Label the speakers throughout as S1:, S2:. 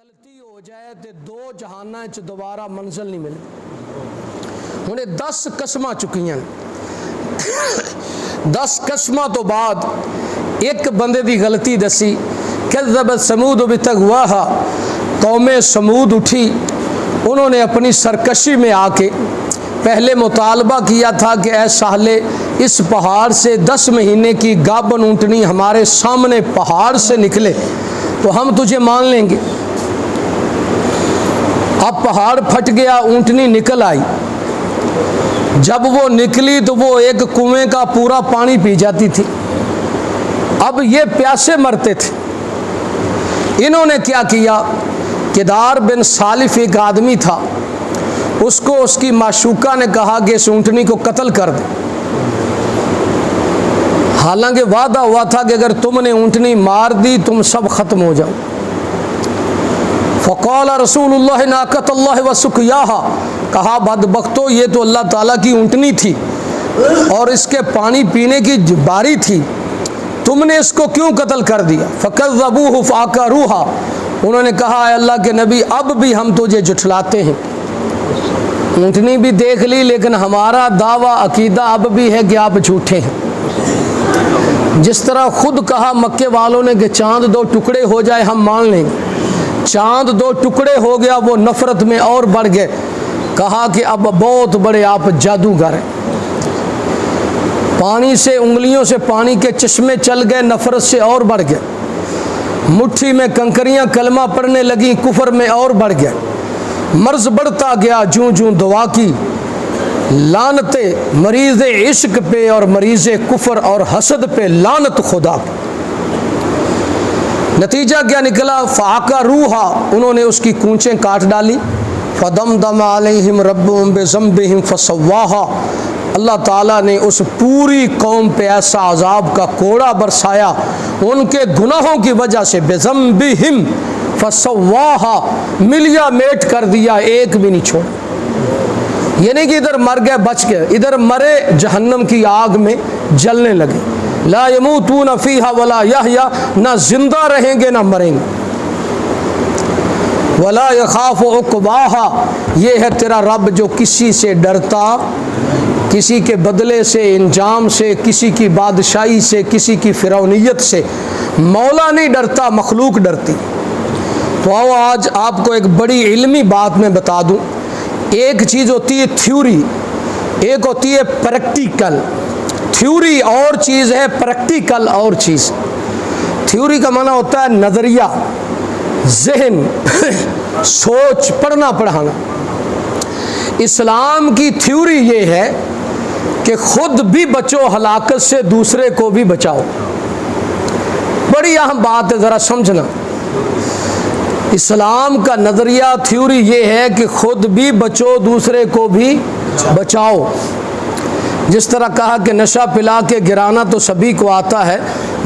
S1: गलती हो जाए तो दो जहाना च दोबारा मंजिल नहीं मिलती। हुणे 10 कसमां चुकियां 10 कसमां तो बाद एक बंदे की गलती दसी। कज़्ज़बत समूद बितग़वाहा, कौमे समूद उठी, उन्होंने अपनी सरकशी में आके पहले मुतालबा किया था कि ऐ साहले इस पहाड़ से 10 महीने की गाबन ऊँटनी हमारे सामने पहाड़ से निकले तो हम तुझे मान लेंगे। अब पहाड़ फट गया, ऊँटनी निकल आई। जब वो निकली तो वो एक कुएं का पूरा पानी पी जाती थी। अब ये प्यासे मरते थे। इन्होंने क्या किया, केदार बिन सालिफ एक आदमी था, उसको उसकी माशूका ने कहा कि इस ऊँटनी को कत्ल कर दे। हालांकि वादा हुआ था कि अगर तुमने ऊँटनी मार दी तुम सब खत्म हो जाओ। फ़क़ाल रसूलुल्लाह नाक़तल्लाह व सुक़याहा, कहा बदबख्तो ये तो अल्लाह ताला की ऊँटनी थी और इसके पानी पीने की बारी थी, तुमने इसको क्यों कत्ल कर दिया। फ़कज़्ज़बूहु फ़अक़रूहा, उन्होंने कहा अल्लाह के नबी अब भी हम तुझे जुठलाते हैं। ऊँटनी भी देख ली लेकिन हमारा दावा अकीदा अब भी है कि आप झूठे हैं। जिस तरह खुद कहा मक्के वालों ने कि चांद 2 टुकड़े हो जाए हम मान लेंगे, चांद 2 टुकड़े हो गया, वो नफ़रत में और बढ़ गए। कहा कि अब बहुत बड़े आप जादूगर हैं। पानी से उंगलियों से पानी के चश्मे चल गए, नफ़रत से और बढ़ गए। मुट्ठी में कंकरियां कलमा पढ़ने लगी, कुफर में और बढ़ गए। मर्ज बढ़ता गया, जूं जूं दुआ की लानते मरीज़ इश्क पे और मरीज़ कुफर और हसद पे लानत खुदा। नतीजा क्या निकला, फ़ाका रूहा, उन्होंने उसकी कूंचें काट डाली। फ़दमदम अलैहिम रब्बुहुम बिज़म्बिहिम फ़सव्वाहा, अल्लाह ताला ने उस पूरी कौम पे ऐसा अजाब का कोड़ा बरसाया उनके गुनाहों की वजह से। बिज़म्बिहिम फ़सव्वाहा, मिलिया मेट कर दिया, एक भी नहीं छोड़ा। ये नहीं कि इधर मर गए बच गए, इधर मरे जहन्नम की आग में जलने लगे। ला यमूतून फ़ीहा वला यहया, ना जिंदा रहेंगे ना मरेंगे। वला यखाफ़ु उक़बाहा, ये है तेरा रब जो किसी से डरता, किसी के बदले से, इंजाम से, किसी की बादशाही से, किसी की फ़िरौनियत से मौला नहीं डरता, मखलूक डरती। तो आओ आज आपको एक बड़ी इल्मी बात मैं बता दूं। एक चीज़ होती है थ्योरी, एक होती है प्रैक्टिकल। थ्योरी और चीज़ है, प्रैक्टिकल और चीज़। थ्योरी का माना होता है नज़रिया, जहन, सोच, पढ़ना पढ़ाना। इस्लाम की थ्योरी ये है कि खुद भी बचो हलाकत से, दूसरे को भी बचाओ। बड़ी अहम बात है, ज़रा समझना। इस्लाम का नज़रिया थ्योरी ये है कि खुद भी बचो, दूसरे को भी बचाओ। जिस तरह कहा कि नशा पिला के गिराना तो सभी को आता है,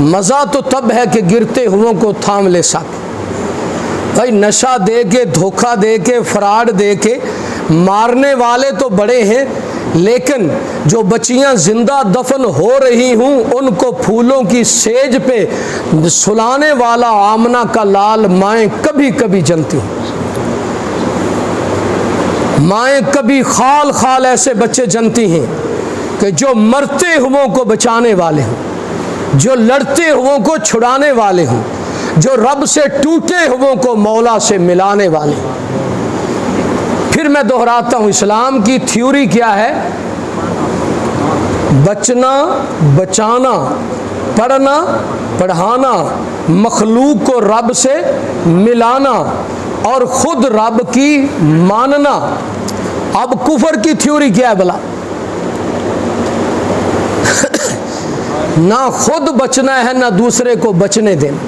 S1: मज़ा तो तब है कि गिरते हुओं को थाम ले सके। भाई नशा दे के, धोखा दे के, फ्रॉड दे के मारने वाले तो बड़े हैं, लेकिन जो बच्चियां जिंदा दफन हो रही हूँ उनको फूलों की सेज पे सुलाने वाला आमना का लाल माएँ कभी कभी जनती हैं। माएँ कभी खाल खाल ऐसे बच्चे जनती हैं कि जो मरते हुओं को बचाने वाले हों, जो लड़ते हुओं को छुड़ाने वाले हों, जो रब से टूटे हुओं को मौला से मिलाने वाले हों। फिर मैं दोहराता हूँ, इस्लाम की थ्योरी क्या है? बचना, बचाना, पढ़ना, पढ़ाना, मखलूक को रब से मिलाना और खुद रब की मानना। अब कुफर की थ्योरी क्या है भला? ना खुद बचना है ना दूसरे को बचने देना।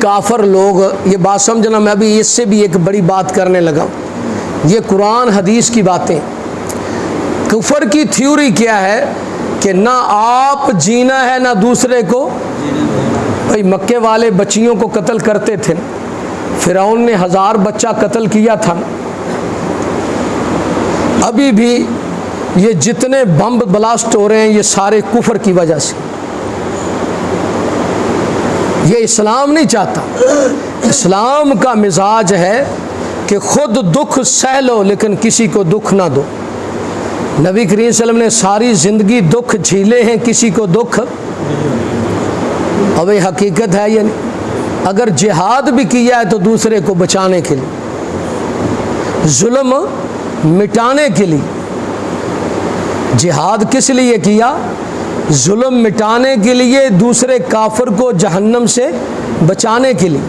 S1: काफर लोग, ये बात समझना, मैं अभी इससे भी एक बड़ी बात करने लगा। ये कुरान हदीस की बातें। कुफर की थ्योरी क्या है कि ना आप जीना है ना दूसरे को। भाई मक्के वाले बच्चियों को कत्ल करते थे, फिरौन ने 1000 बच्चा कत्ल किया था। अभी भी ये जितने बम ब्लास्ट हो रहे हैं ये सारे कुफर की वजह से। ये इस्लाम नहीं चाहता। इस्लाम का मिजाज है कि खुद दुख सह लो लेकिन किसी को दुख ना दो। नबी करीम सल्लल्लाहु अलैहि वसल्लम ने सारी ज़िंदगी दुख झीले हैं, किसी को दुख। अब ये हकीकत है या नहीं? अगर जिहाद भी किया है तो दूसरे को बचाने के लिए, जुल्म मिटाने के लिए। जिहाद किस लिए किया? जुल्म मिटाने के लिए, दूसरे काफिर को जहन्नम से बचाने के लिए।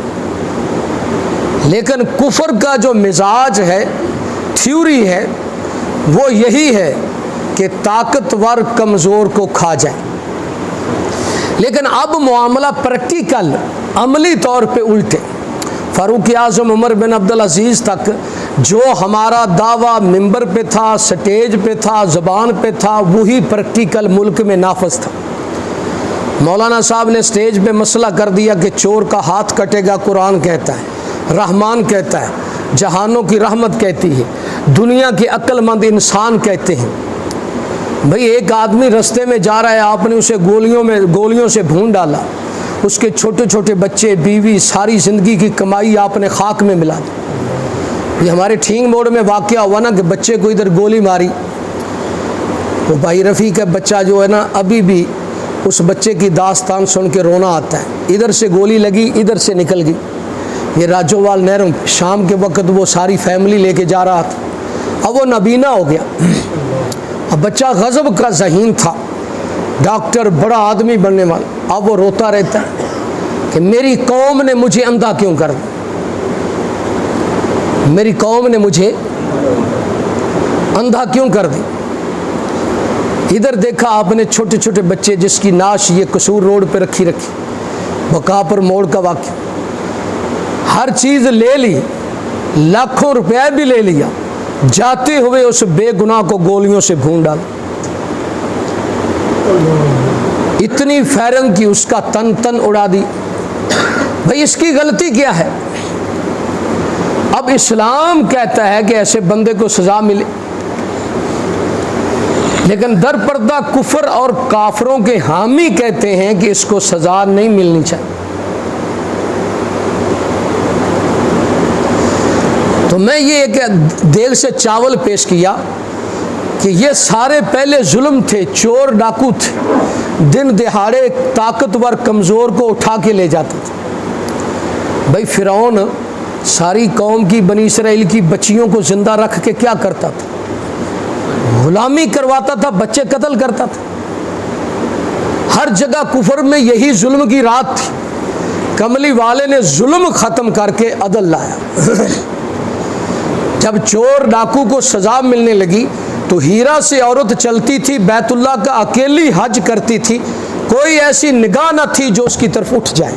S1: लेकिन कुफर का जो मिजाज है, थ्योरी है, वो यही है कि ताकतवर कमज़ोर को खा जाए। लेकिन अब मामला प्रैक्टिकल, अमली तौर पे उल्टे। फ़ारूक आज़म उमर बिन अब्दुल अज़ीज़ तक जो हमारा दावा मिंबर पे था, स्टेज पे था, ज़बान पे था, वही प्रैक्टिकल मुल्क में नाफज था। मौलाना साहब ने स्टेज पे मसला कर दिया कि चोर का हाथ कटेगा, कुरान कहता है, रहमान कहता है, जहानों की रहमत कहती है, दुनिया के अक्लमंद इंसान कहते हैं। भाई एक आदमी रास्ते में जा रहा है, आपने उसे गोलियों से भून डाला, उसके छोटे छोटे बच्चे, बीवी, सारी ज़िंदगी की कमाई आपने खाक में मिला दी। ये हमारे ठीक मोड़ में वाक़या हुआ ना कि बच्चे को इधर गोली मारी, वो भाई रफ़ी का बच्चा जो है ना, अभी भी उस बच्चे की दास्तान सुन के रोना आता है। इधर से गोली लगी, इधर से निकल गई। ये राजोवाल नहरों, शाम के वक्त वो सारी फैमिली लेके जा रहा था। अब वो नबीना हो गया। अब बच्चा गज़ब का ज़हीन था, डॉक्टर, बड़ा आदमी बनने वाला। अब वो रोता रहता है कि मेरी कौम ने मुझे अंधा क्यों कर दिया, मेरी कौम ने मुझे अंधा क्यों कर दी। इधर देखा आपने छोटे छोटे बच्चे जिसकी नाश ये कसूर रोड पे रखी बकापुर मोड़ का वाक़या। हर चीज़ ले ली, लाखों रुपया भी ले लिया, जाते हुए उस बेगुनाह को गोलियों से भून डाला। इतनी फायरिंग की, उसका तन उड़ा दी। भाई इसकी गलती क्या है? अब इस्लाम कहता है कि ऐसे बंदे को सज़ा मिले, लेकिन दर पर्दा कुफर और काफरों के हामी कहते हैं कि इसको सज़ा नहीं मिलनी चाहिए। तो मैं ये एक देल से चावल पेश किया कि ये सारे पहले जुल्म थे, चोर डाकू थे, दिन दिहाड़े ताकतवर कमज़ोर को उठा के ले जाते थे। भाई फ़िरौन सारी कौम की, बनी इसराइल की बच्चियों को ज़िंदा रख के क्या करता था? गुलामी करवाता था, बच्चे कत्ल करता था। हर जगह कुफर में यही जुल्म की रात थी। कमली वाले ने जुल्म ख़त्म करके अदल लाया। जब चोर डाकू को सज़ा मिलने लगी तो हीरा से औरत चलती थी, बैतुल्लाह का अकेली हज करती थी, कोई ऐसी निगाह न थी जो उसकी तरफ उठ जाए।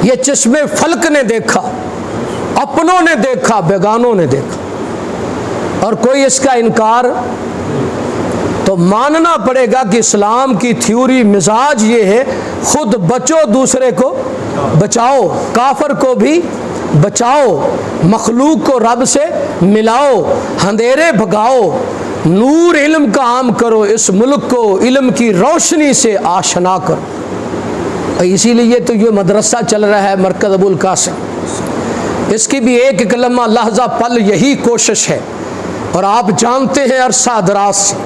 S1: ये चश्मे फल्क ने देखा, अपनों ने देखा, बेगानों ने देखा, और कोई इसका इनकार। तो मानना पड़ेगा कि इस्लाम की थ्योरी, मिजाज ये है, खुद बचो, दूसरे को बचाओ, काफर को भी बचाओ, मखलूक को रब से मिलाओ, अंधेरे भगाओ, नूर इल्म का आम करो, इस मुल्क को इल्म की रोशनी से आशना करो। इसीलिए तो ये मदरसा चल रहा है, मरकज़ अबुल कासिम। इसकी भी एक कलमा लहजा पल यही कोशिश है। और आप जानते हैं अरसा दराज से,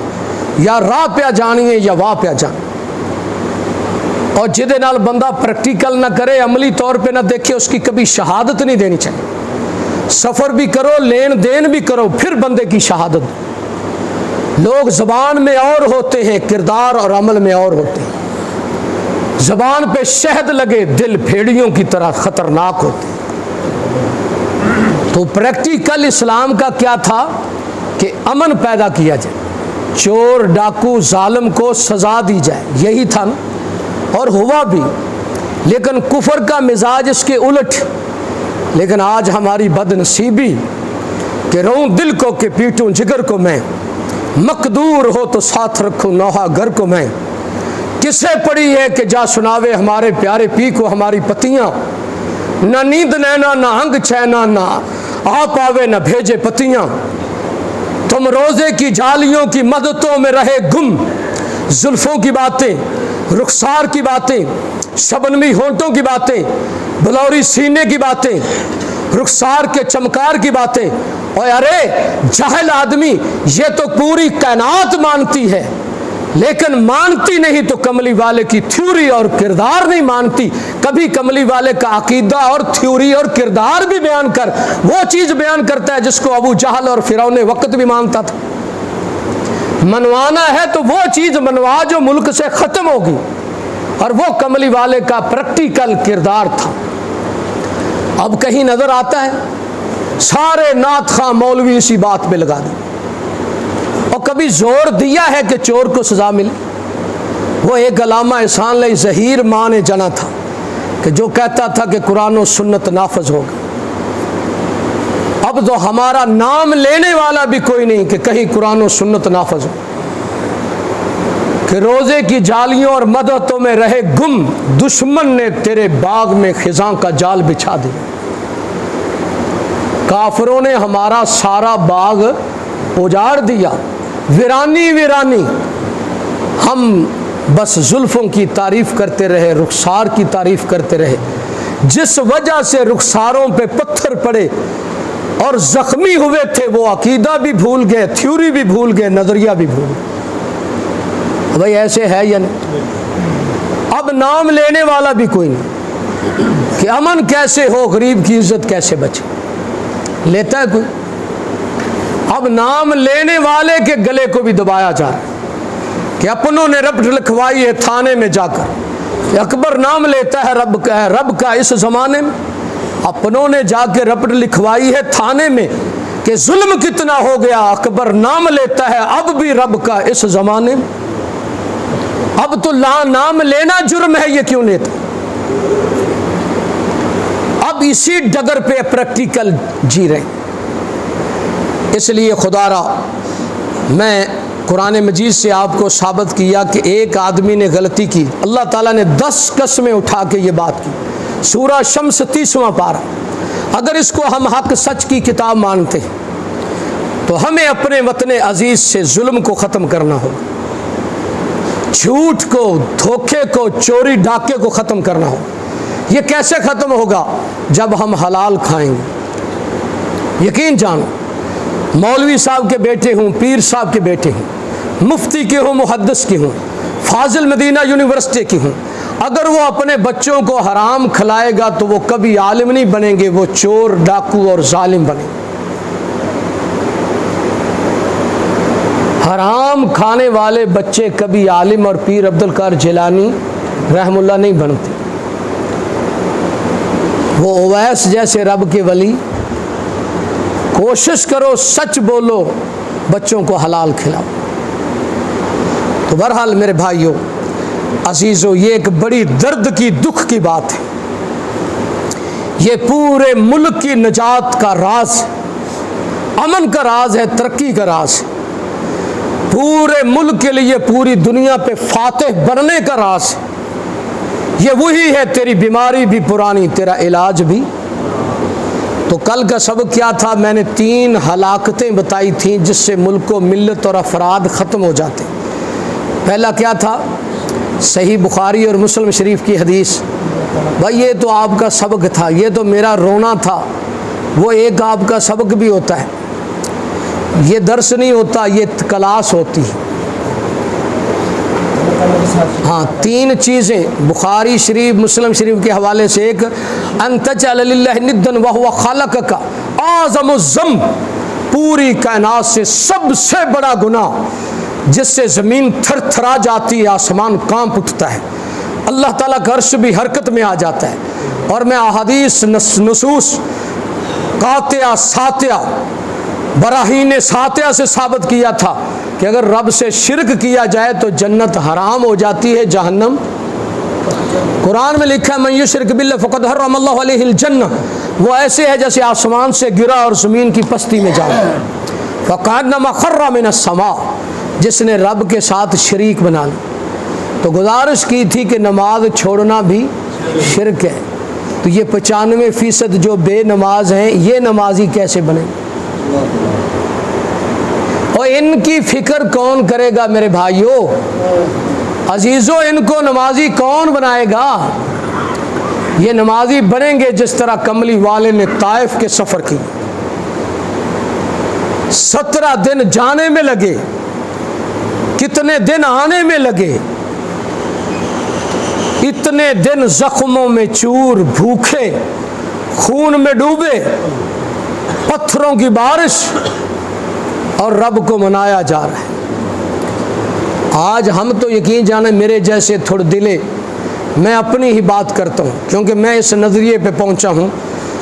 S1: या राह पे जानिए या वाह पे जानिए, और जिदे नाल बंदा प्रैक्टिकल ना करे, अमली तौर पे ना देखे, उसकी कभी शहादत नहीं देनी चाहिए। सफ़र भी करो, लेन देन भी करो, फिर बंदे की शहादत। लोग ज़बान में और होते हैं, किरदार और अमल में और होते हैं। ज़बान पे शहद लगे, दिल भेड़ियों की तरह ख़तरनाक होते हैं। तो प्रैक्टिकल इस्लाम का क्या था कि अमन पैदा किया जाए, चोर डाकू जालिम को सज़ा दी जाए, यही था ना, और हुआ भी। लेकिन कुफर का मिजाज इसके उलट। लेकिन आज हमारी बदनसीबी कि रहूं दिल को कि पीटूं जिगर को मैं, मकदूर हो तो साथ रखूं नौहा घर को मैं। किसे पड़ी है कि जा सुनावे हमारे प्यारे पी को हमारी पतियां, न नींद नैना न अंग चैना, ना आ पावे न भेजे पतियां। तुम रोजे की जालियों की मदतों में रहे गुम, जुल्फों की बातें, रुखसार की बातें, शबनमी होंठों की बातें, बलौरी सीने की बातें, रुखसार के चमकार की बातें। और अरे जाहिल आदमी, ये तो पूरी कायनात मानती है, लेकिन मानती नहीं तो कमली वाले की थ्योरी और किरदार नहीं मानती। कभी कमली वाले का अकीदा और थ्योरी और किरदार भी बयान कर वो चीज बयान करता है जिसको अबू जहल और फिरौन वक्त भी मानता था। मनवाना है तो वो चीज मनवा जो मुल्क से खत्म होगी, और वो कमली वाले का प्रैक्टिकल किरदार था। अब कहीं नजर आता है, सारे नात खां मौलवी इसी बात पे लगा दी। और कभी जोर दिया है कि चोर को सजा मिले? वो एक अल्लामा एहसान अली ज़हीर मां ने जाना था कि जो कहता था कि कुरान और सुन्नत नाफज होगा। अब तो हमारा नाम लेने वाला भी कोई नहीं कि कहीं कुरान और सुन्नत नाफज हो, कि रोजे की जालियों और मददों में रहे गुम, दुश्मन ने तेरे बाग में खिजां का जाल बिछा दिया। काफिरों ने हमारा सारा बाग उजाड़ दिया, वीरानी वीरानी। हम बस जुल्फों की तारीफ करते रहे, रुखसार की तारीफ करते रहे, जिस वजह से रुखसारों पे पत्थर पड़े और जख्मी हुए थे वो अकीदा भी भूल गए, थ्योरी भी भूल गए, नजरिया भी भूल गए। भाई ऐसे है या नहीं? अब नाम लेने वाला भी कोई नहीं कि अमन कैसे हो, गरीब की इज्जत कैसे बचे, लेता है कोई? अब नाम लेने वाले के गले को भी दबाया जा रहा है कि अपनों ने रब्ट लिखवाई है थाने में जाकर। अकबर नाम लेता है रब का इस जमाने में, अपनों ने जाके रब्ट लिखवाई है थाने में कि जुल्म कितना हो गया। अकबर नाम लेता है अब भी रब का इस जमाने में। अब तो नाम लेना जुर्म है, ये क्यों लेता? अब इसी डगर पे प्रैक्टिकल जी रहे। इसलिए खुदारा मैं कुरान मजीद से आपको साबित किया कि एक आदमी ने गलती की, अल्लाह ताला ने 10 कस्में उठा के ये बात की। सूरा शम्स 30वां पारा। अगर इसको हम हक सच की किताब मानते हैं तो हमें अपने वतन अजीज से जुल्म को ख़त्म करना होगा, झूठ को, धोखे को, चोरी डाके को ख़त्म करना होगा। ये कैसे ख़त्म होगा? जब हम हलाल खाएंगे। यकीन जानो, मौलवी साहब के बेटे हूँ, पीर साहब के बेटे हूँ, मुफ्ती के हूँ, मुहद्दिस की हूँ, फाजिल मदीना यूनिवर्सिटी की हूँ, अगर वो अपने बच्चों को हराम खिलाएगा तो वो कभी आलिम नहीं बनेंगे, वो चोर, डाकू और जालिम बनेंगे। हराम खाने वाले बच्चे कभी आलिम और पीर अब्दुल कादिर जिलानी रहमुल्लाह नहीं बनते। वो उवैस जैसे रब के वली। कोशिश करो, सच बोलो, बच्चों को हलाल खिलाओ। तो बहरहाल मेरे भाइयों अजीज़ों, ये एक बड़ी दर्द की, दुख की बात है। ये पूरे मुल्क की निजात का राज, अमन का राज है, तरक्की का राज है। पूरे मुल्क के लिए, पूरी दुनिया पे फातिह बनने का राज है। ये वही है, तेरी बीमारी भी पुरानी, तेरा इलाज भी। तो कल का सबक क्या था? मैंने 3 हलाकतें बताई थी जिससे मुल्क को, मिल्लत और अफराद ख़त्म हो जाते। पहला क्या था? सही बुखारी और मुस्लिम शरीफ की हदीस। भाई ये तो आपका सबक था, ये तो मेरा रोना था। वो एक आपका सबक भी होता है, ये दर्स नहीं होता, ये क्लास होती है। हाँ, 3 चीज़ें बुखारी शरीफ, मुस्लिम शरीफ के हवाले से। एक, अंतजअल लिल्लाहि निद्दन व हुवा खलक़का आज़मुज़्ज़म, पूरी कायनात से सबसे बड़ा गुनाह जिससे ज़मीन थरथरा जाती है, आसमान कांप उठता है, अल्लाह ताला का अर्श भी हरकत में आ जाता है। और मैं अहादीस, नसूस, कातिया, सातिया, बराहीन सातिया से साबित किया था कि अगर रब से शिरक किया जाए तो जन्नत हराम हो जाती है, जहन्नम। कुरान में लिखा है, मन युश्रिक बिल्लाह फ़क़द हर्रमल्लाहु अलैहिल जन्नह। वो ऐसे है जैसे आसमान से गिरा और ज़मीन की पस्ती में जा फ़क़अन्नमा ख़र्रा मिनस समा, जिसने रब के साथ शरीक बना ली। तो गुजारिश की थी कि नमाज छोड़ना भी शिरक है। तो ये 95% जो बेनमाज हैं, ये नमाजी कैसे बने? और इनकी फिक्र कौन करेगा मेरे भाइयों? अजीज़ों, इनको नमाजी कौन बनाएगा? ये नमाजी बनेंगे जिस तरह कमली वाले ने ताइफ के सफ़र की। 17 दिन जाने में लगे, कितने दिन आने में लगे, इतने दिन जख्मों में चूर, भूखे, खून में डूबे, पत्थरों की बारिश, और रब को मनाया जा रहा है। आज हम तो यकीन जाने मेरे जैसे थोड़े दिले, मैं अपनी ही बात करता हूँ, क्योंकि मैं इस नज़रिए पे पहुँचा हूँ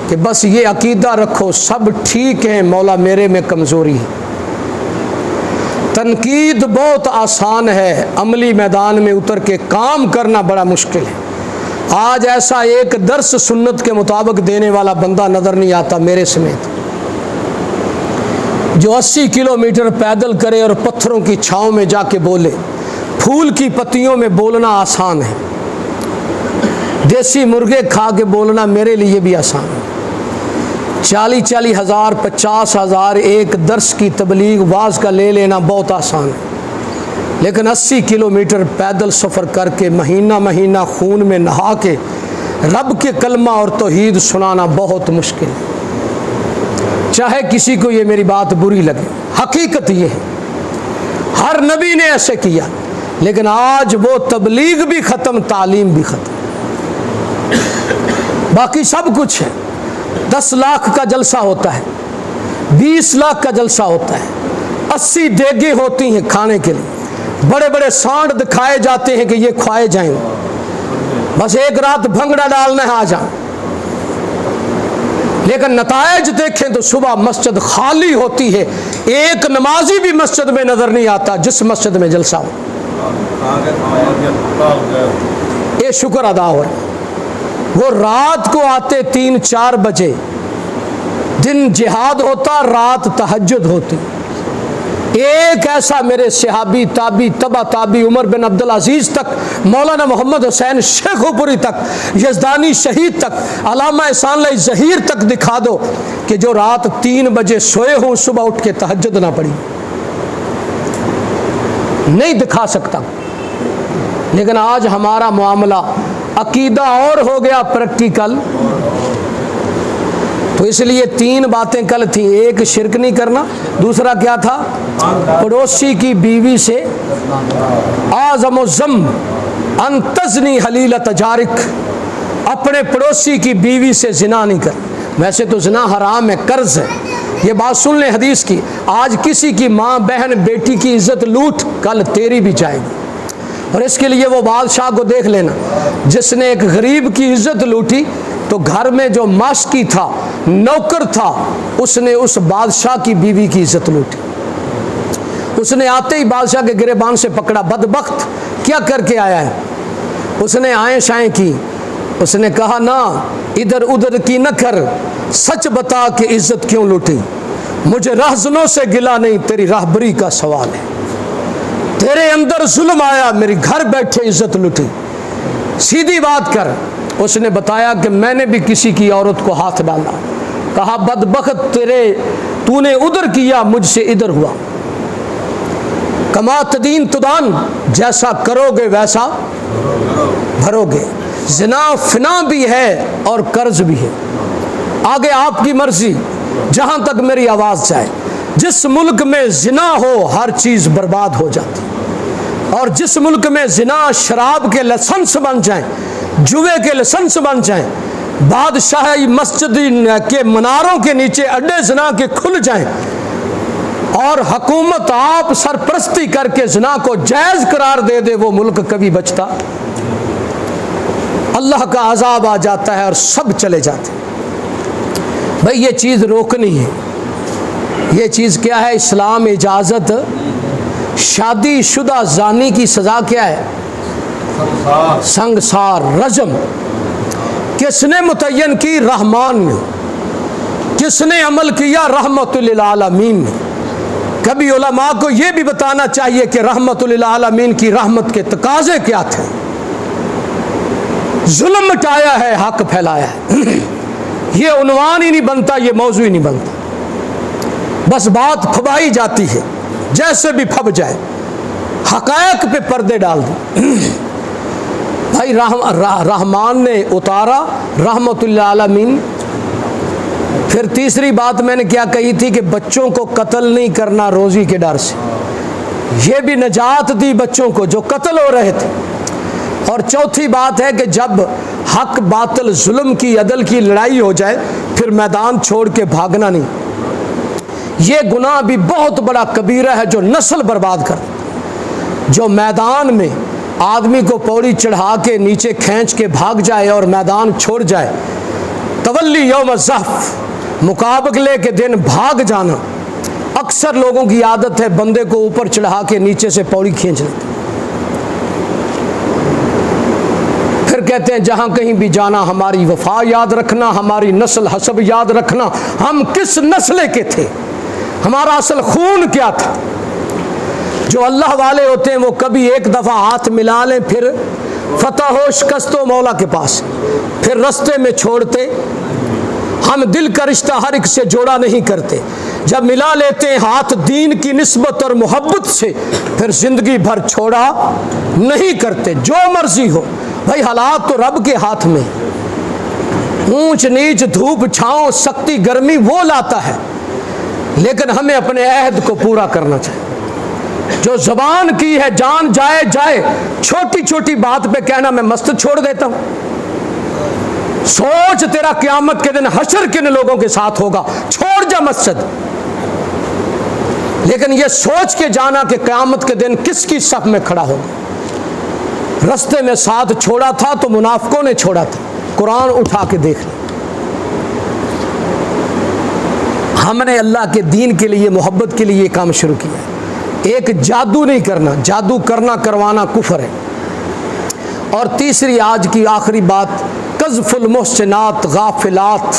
S1: कि बस ये अकीदा रखो सब ठीक है, मौला मेरे में कमज़ोरी है। तनकीद बहुत आसान है, अमली मैदान में उतर के काम करना बड़ा मुश्किल है। आज ऐसा एक दर्स सुन्नत के मुताबिक देने वाला बंदा नज़र नहीं आता मेरे समेत, जो 80 किलोमीटर पैदल करे और पत्थरों की छाँव में जाके बोले। फूल की पत्तियों में बोलना आसान है, देसी मुर्गे खा के बोलना मेरे लिए भी आसान है। 40-40 हज़ार, 50 हज़ार एक दर्स की तबलीग वाज का ले लेना बहुत आसान है, लेकिन 80 किलोमीटर पैदल सफ़र करके महीना महीना खून में नहा के रब के कलमा और तौहीद सुनाना बहुत मुश्किल है। चाहे किसी को ये मेरी बात बुरी लगे, हकीकत ये है, हर नबी ने ऐसे किया, लेकिन आज वो तबलीग भी ख़त्म, तालीम भी ख़त्म, बाकी सब कुछ है। 10 लाख का जलसा होता है, 20 लाख का जलसा होता है, 80 देगे होती हैं खाने के लिए, बड़े बड़े सांड दिखाए जाते हैं कि ये खाए जाएंगे, बस एक रात भंगड़ा डालना है, आ जाओ। लेकिन नतायज देखें तो सुबह मस्जिद खाली होती है, एक नमाजी भी मस्जिद में नजर नहीं आता जिस मस्जिद में जलसा हो। ये शुक्र अदा हो रहा है। वो रात को आते 3-4 बजे, दिन जिहाद होता, रात तहज्जुद होती। एक ऐसा मेरे सहाबी, ताबी, तबा ताबी, उमर बिन अब्दुल अजीज़ तक, मौलाना मोहम्मद हुसैन शेखुपुरी तक, यज़दानी शहीद तक, अल्लामा एहसान लाई ज़हीर तक दिखा दो कि जो रात 3 बजे सोए हों सुबह उठ के तहज्जुद ना पड़ी, नहीं दिखा सकता। लेकिन आज हमारा मामला अकीदा और हो गया प्रैक्टिकल। तो इसलिए 3 बातें कल थी, एक शिरक नहीं करना, दूसरा क्या था, पड़ोसी की बीवी से आज़म ज़म अंतज़नी हलीलत जारिक, अपने पड़ोसी की बीवी से जिना नहीं कर। वैसे तो जिना हराम है, कर्ज है, ये बात सुन ले हदीस की। आज किसी की माँ, बहन, बेटी की इज्जत लूट, कल तेरी भी जाएगी। और इसके लिए वो बादशाह को देख लेना, जिसने एक गरीब की इज्जत लूटी तो घर में जो मास्की था, नौकर था, उसने उस बादशाह की बीवी की इज्जत लूटी। उसने आते ही बादशाह के गिरेबान से पकड़ा, बदबख्त क्या करके आया है? उसने आए शाएँ की, उसने कहा ना इधर उधर की न कर, सच बता कि इज्जत क्यों लूटी। मुझे रहज़नों से गिला नहीं, तेरी राहबरी का सवाल है। तेरे अंदर जुल्म आया, मेरी घर बैठे इज्जत लूटी, सीधी बात कर। उसने बताया कि मैंने भी किसी की औरत को हाथ डाला। कहा बदबख्त तूने उधर किया, मुझसे इधर हुआ। कमा तदीन तुदान, जैसा करोगे वैसा भरोगे। ज़िना फिना भी है और कर्ज भी है। आगे आपकी मर्जी, जहाँ तक मेरी आवाज़ जाए। जिस मुल्क में ज़िना हो हर चीज़ बर्बाद हो जाती, और जिस मुल्क में ज़िना शराब के लाइसेंस बन जाए, जुए के लाइसेंस बन जाए, बादशाही मस्जिद के मनारों के नीचे अड्डे ज़िना के खुल जाएं, और हुकूमत आप सरपरस्ती करके ज़िना को जायज़ करार दे दे, वो मुल्क कभी बचता? अल्लाह का अज़ाब आ जाता है और सब चले जाते। भाई ये चीज़ रोकनी है। ये चीज़ क्या है? इस्लाम इजाज़त, शादीशुदा जानी की सज़ा क्या है? संगसार, रजम। किसने मुतय्यन की? रहमान ने। किसने अमल किया? रहमतुल लिल आलमीन ने। कभी उलमा को यह भी बताना चाहिए कि रहमतुल लिल आलमीन की रहमत के तकाजे क्या थे। जुल्म मिटाया है, हक फैलाया है। ये उन्वान ही नहीं बनता, ये मौजू ही नहीं बनता। बस बात फबाई जाती है, जैसे भी फब जाए। हक़ाइक़ पे पर्दे डाल दी। भाई रहमान ने उतारा रहमतुल आलमीन। फिर तीसरी बात मैंने क्या कही थी कि बच्चों को कत्ल नहीं करना रोज़ी के डर से, ये भी नजात दी बच्चों को जो कत्ल हो रहे थे। और चौथी बात है कि जब हक बातिल जुल्म की अदल की लड़ाई हो जाए फिर मैदान छोड़ के भागना नहीं। ये गुनाह भी बहुत बड़ा कबीरा है जो नस्ल बर्बाद कर, जो मैदान में आदमी को पौड़ी चढ़ा के नीचे खींच के भाग जाए और मैदान छोड़ जाए। तवल्ली यौम ज़हफ़, मुकाबले के दिन भाग जाना। अक्सर लोगों की आदत है बंदे को ऊपर चढ़ा के नीचे से पौड़ी खींचना। फिर कहते हैं जहाँ कहीं भी जाना हमारी वफा याद रखना, हमारी नस्ल हसब याद रखना, हम किस नस्ल के थे, हमारा असल खून क्या था। जो अल्लाह वाले होते हैं वो कभी एक दफ़ा हाथ मिला लें फिर फतह हो शिकस्तो मौला के पास, फिर रास्ते में छोड़ते। हम दिल का रिश्ता हर एक से जोड़ा नहीं करते, जब मिला लेते हैं हाथ दीन की निस्बत और मोहब्बत से फिर ज़िंदगी भर छोड़ा नहीं करते। जो मर्जी हो भाई, हालात तो रब के हाथ में, ऊंच नीच धूप छाँव सख्ती गर्मी वो लाता है, लेकिन हमें अपने अहद को पूरा करना चाहिए। जो ज़बान की है जान जाए जाए, छोटी छोटी बात पे कहना मैं मस्जिद छोड़ देता हूँ। सोच तेरा क़यामत के दिन हशर किन लोगों के साथ होगा, छोड़ जा मस्जिद। लेकिन ये सोच के जाना कि क़यामत के दिन किसकी सफ में खड़ा होगा। रास्ते में साथ छोड़ा था तो मुनाफिकों ने छोड़ा था, कुरान उठा के देख ले। हमने अल्लाह के दीन के लिए मोहब्बत के लिए ये काम शुरू किया। एक जादू नहीं करना, जादू करना करवाना कुफर है। और तीसरी आज की आखिरी बात, कज़्फ़ुल मुहसिनात गाफिलात,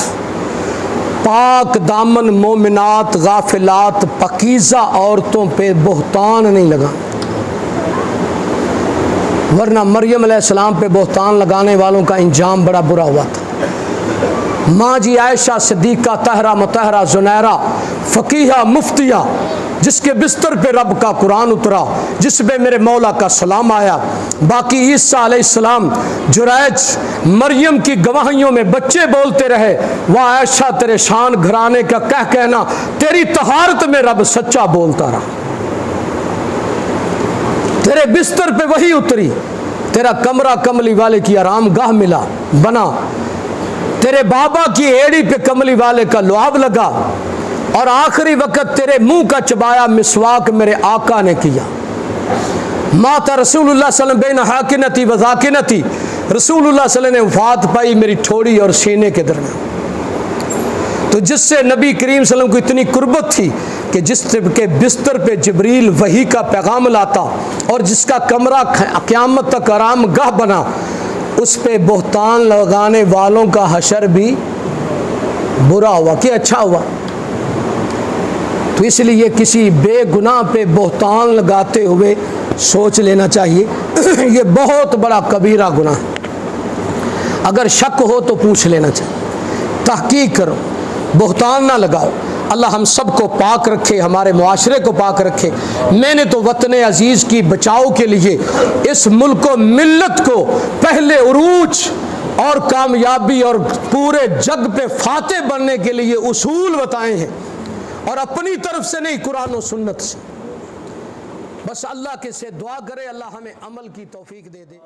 S1: पाक दामन मोमिनात गाफिलात पकीज़ा औरतों पे बोहतान नहीं लगाना। वरना मरियम अलैहिस्सलाम पे बोहतान लगाने वालों का इंजाम बड़ा बुरा हुआ था। माँ जी आयशा सिद्दीक़ा तहरा मतहरा जुनैरा फ़कीहा मुफ्तिया, जिसके बिस्तर पे रब का कुरान उतरा, जिस पे मेरे मौला का सलाम आया। बाकी ईसा अलैहिस्सलाम जुरैज मरियम की गवाहियों में बच्चे बोलते रहे, वाह आयशा तेरे शान घराने का कह कहना, तेरी तहारत में रब सच्चा बोलता रहा। तेरे बिस्तर पे वही उतरी, तेरा कमरा कमली वाले की आराम गाह मिला बना, तेरे बाबा की एड़ी पे कमली वाले का लुआब लगा, और आखिरी वक्त तेरे मुंह का चबाया मिसवाक मेरे आका ने किया। माता रसूलुल्लाह सल्लल्लाहु अलैहि वसल्लम बैन हाकिनती व ज़ाकिनती, रसूलुल्लाह सल्लल्लाहु अलैहि वसल्लम ने वफ़ात पाई मेरी ठोड़ी और सीने के दरमियान। तो जिससे नबी करीम सल्लल्लाहु अलैहि वसल्लम को इतनी कुर्बत थी कि जिसके बिस्तर पे जिब्रील वही का पैगाम लाता और जिसका कमरा क़यामत तक आराम गाह बना, उस पे बोहतान लगाने वालों का हशर भी बुरा हुआ कि अच्छा हुआ। तो इसलिए किसी बेगुनाह पे बोहतान लगाते हुए सोच लेना चाहिए ये बहुत बड़ा कबीरा गुनाह है। अगर शक हो तो पूछ लेना चाहिए, तहकीक करो, बोहतान ना लगाओ। अल्लाह हम सब को पाक रखे, हमारे मुआशरे को पाक रखे। मैंने तो वतन अजीज़ की बचाव के लिए इस मुल्क को मिल्लत को पहले उरूज और कामयाबी और पूरे जग पे फातेह बनने के लिए उसूल बताए हैं, और अपनी तरफ से नहीं, कुरान और सुन्नत से। बस अल्लाह के से दुआ करे अल्लाह हमें अमल की तौफीक दे दे।